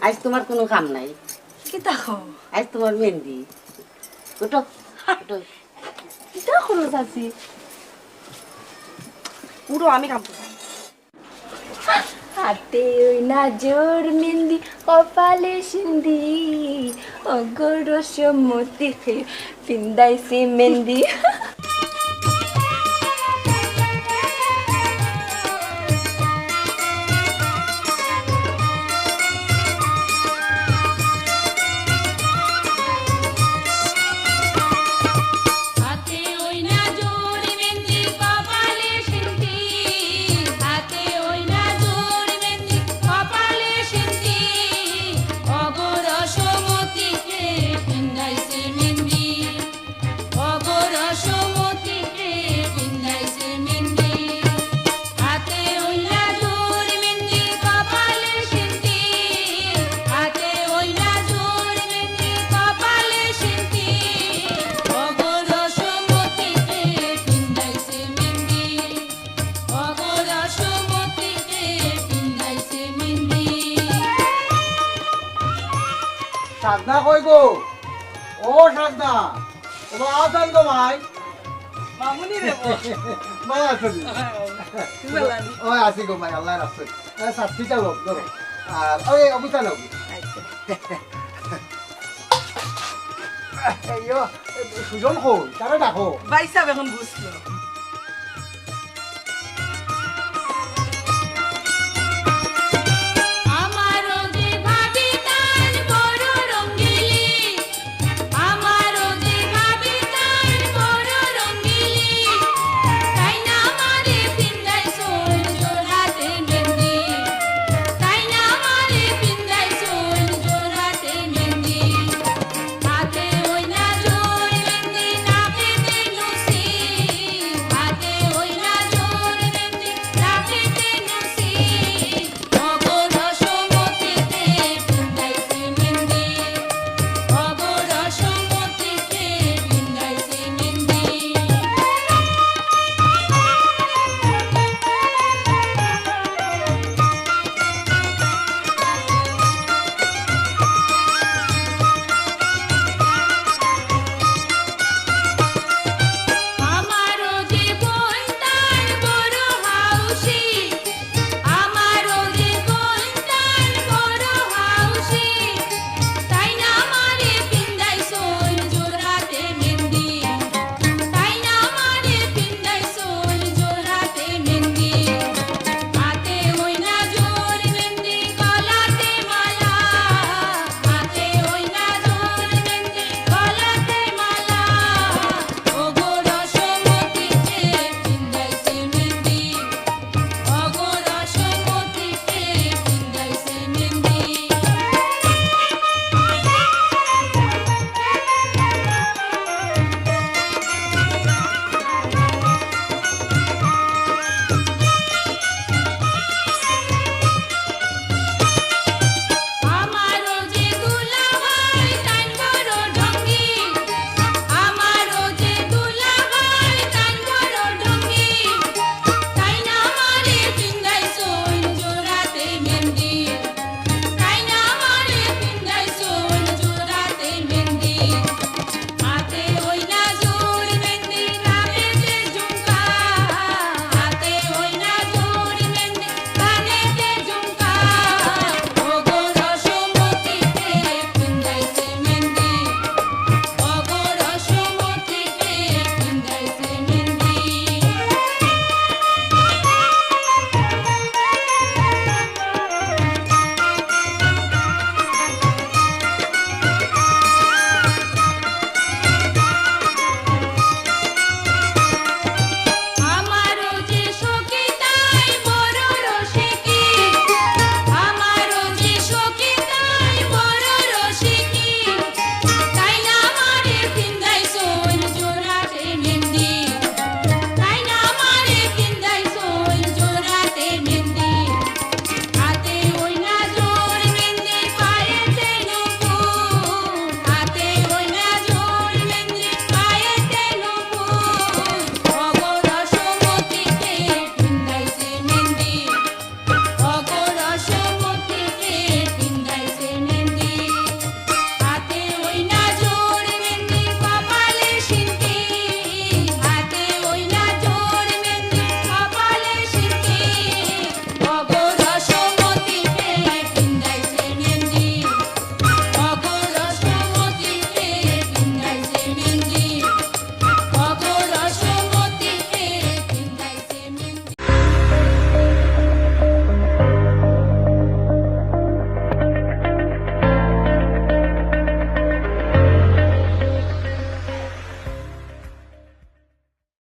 আজ তোমার কোনো কাম নাই। কি দেখো আজ তোমার মেহেন্দি। ওটো ওটো কিটা খরচ আছে পুরো আমি কাম করব হাতে ওই না জোর মেহেন্দি কপালে সিন্ধি অগর সমতি পিন্দাইছি মেহেন্দি সাজনা কই গো ও সাজনা ও আছেন গো ভাই মামুনি রে ভাই আছেন তুমি বলানি ও আসি গো ভাই আল্লাহ রাখছে সাথীটা লোক ধরো আর ওই অবস্থা নাও এইও সুজন কই তারে ডাকো ভাই সাহেব এখন বুঝলো